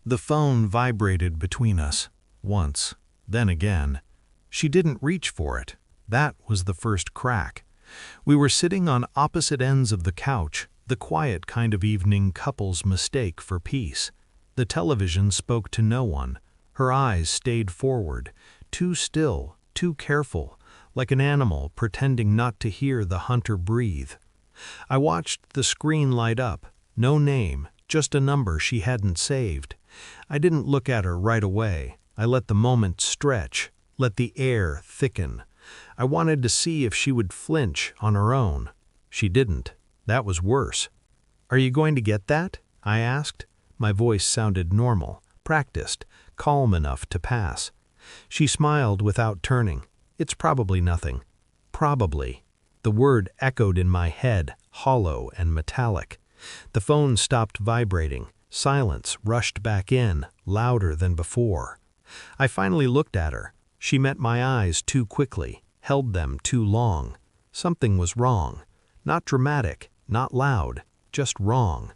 The phone vibrated between us, once, then again. She didn't reach for it. That was the first crack. We were sitting on opposite ends of the couch, the quiet kind of evening couples mistake for peace. The television spoke to no one. Her eyes stayed forward, too still, too careful, like an animal pretending not to hear the hunter breathe. I watched the screen light up. No name, just a number she hadn't saved. I didn't look at her right away. I let the moment stretch, let the air thicken. I wanted to see if she would flinch on her own. She didn't. That was worse. "Are you going to get that?" I asked. My voice sounded normal, practiced, calm enough to pass. She smiled without turning. "It's probably nothing." Probably. The word echoed in my head, hollow and metallic. The phone stopped vibrating. Silence rushed back in, louder than before. I finally looked at her. She met my eyes too quickly, held them too long. Something was wrong. Not dramatic, not loud, just wrong.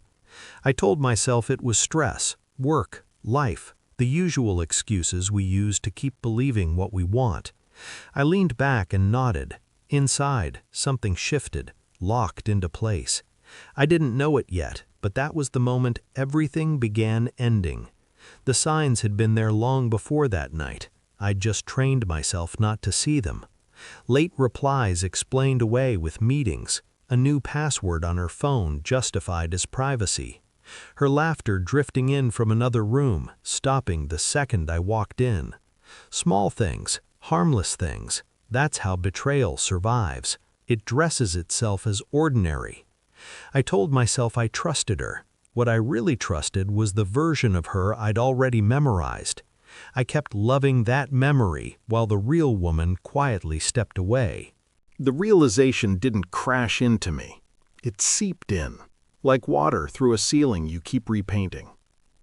I told myself it was stress, work, life, the usual excuses we use to keep believing what we want. I leaned back and nodded. Inside, something shifted, locked into place. I didn't know it yet, but that was the moment everything began ending. The signs had been there long before that night. I'd just trained myself not to see them. Late replies explained away with meetings. A new password on her phone justified as privacy. Her laughter drifting in from another room, stopping the second I walked in. Small things, harmless things. That's how betrayal survives. It dresses itself as ordinary. I told myself I trusted her. What I really trusted was the version of her I'd already memorized. I kept loving that memory while the real woman quietly stepped away. The realization didn't crash into me. It seeped in, like water through a ceiling you keep repainting.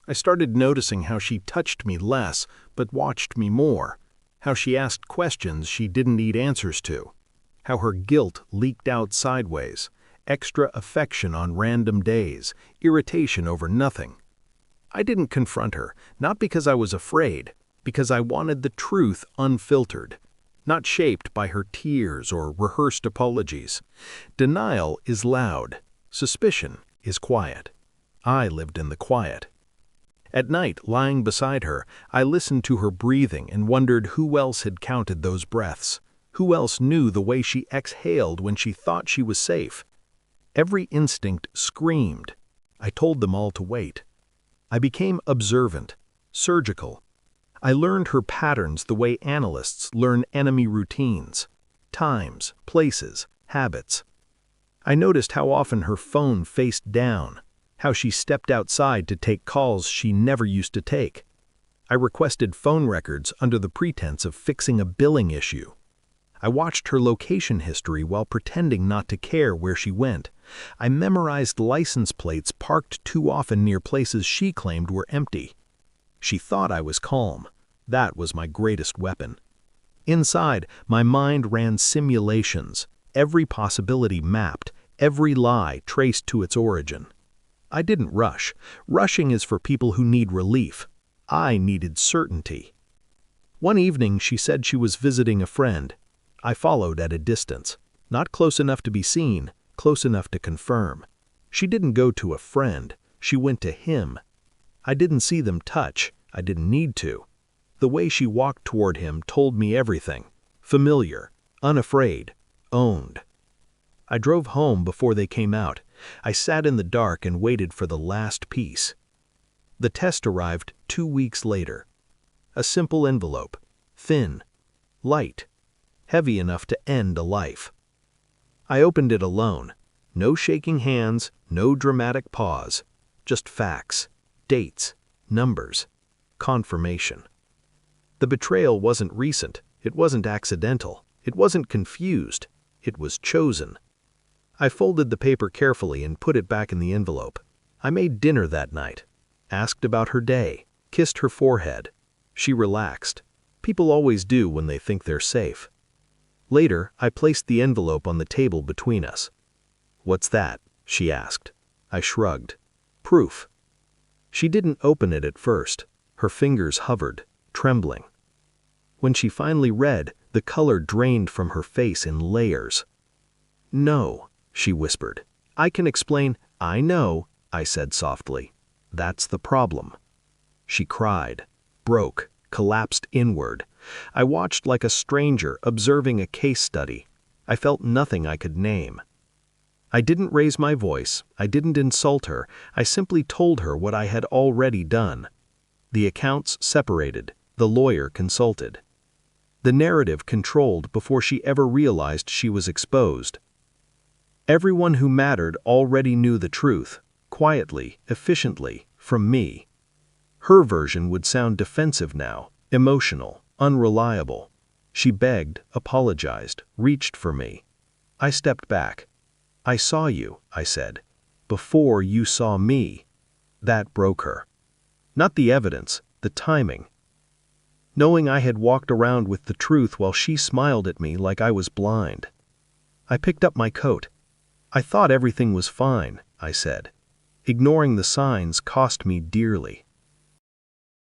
I started noticing how she touched me less, but watched me more. How she asked questions she didn't need answers to. How her guilt leaked out sideways. Extra affection on random days, irritation over nothing. I didn't confront her, not because I was afraid, because I wanted the truth unfiltered, not shaped by her tears or rehearsed apologies. Denial is loud. Suspicion is quiet. I lived in the quiet. At night, lying beside her, I listened to her breathing and wondered who else had counted those breaths. Who else knew the way she exhaled when she thought she was safe? Every instinct screamed. I told them all to wait. I became observant, surgical. I learned her patterns the way analysts learn enemy routines. Times, places, habits. I noticed how often her phone faced down, how she stepped outside to take calls she never used to take. I requested phone records under the pretense of fixing a billing issue. I watched her location history while pretending not to care where she went. I memorized license plates parked too often near places she claimed were empty. She thought I was calm. That was my greatest weapon. Inside, my mind ran simulations, every possibility mapped, every lie traced to its origin. I didn't rush. Rushing is for people who need relief. I needed certainty. One evening, she said she was visiting a friend. I followed at a distance, not close enough to be seen, close enough to confirm. She didn't go to a friend, she went to him. I didn't see them touch, I didn't need to. The way she walked toward him told me everything. Familiar, unafraid, owned. I drove home before they came out. I sat in the dark and waited for the last piece. The test arrived 2 weeks later. A simple envelope, thin, light, heavy enough to end a life. I opened it alone. No shaking hands, no dramatic pause. Just facts, dates, numbers, confirmation. The betrayal wasn't recent. It wasn't accidental. It wasn't confused. It was chosen. I folded the paper carefully and put it back in the envelope. I made dinner that night. Asked about her day. Kissed her forehead. She relaxed. People always do when they think they're safe. Later, I placed the envelope on the table between us. "What's that?" she asked. I shrugged. "Proof." She didn't open it at first. Her fingers hovered, trembling. When she finally read, the color drained from her face in layers. "No," she whispered. "I can explain." "I know," I said softly. "That's the problem." She cried, broke, collapsed inward. I watched like a stranger observing a case study. I felt nothing I could name. I didn't raise my voice, I didn't insult her, I simply told her what I had already done. The accounts separated, the lawyer consulted. The narrative controlled before she ever realized she was exposed. Everyone who mattered already knew the truth, quietly, efficiently, from me. Her version would sound defensive now, emotional, unreliable. She begged, apologized, reached for me. I stepped back. "I saw you," I said, "before you saw me." That broke her. Not the evidence, the timing. Knowing I had walked around with the truth while she smiled at me like I was blind. I picked up my coat. "I thought everything was fine," I said. Ignoring the signs cost me dearly.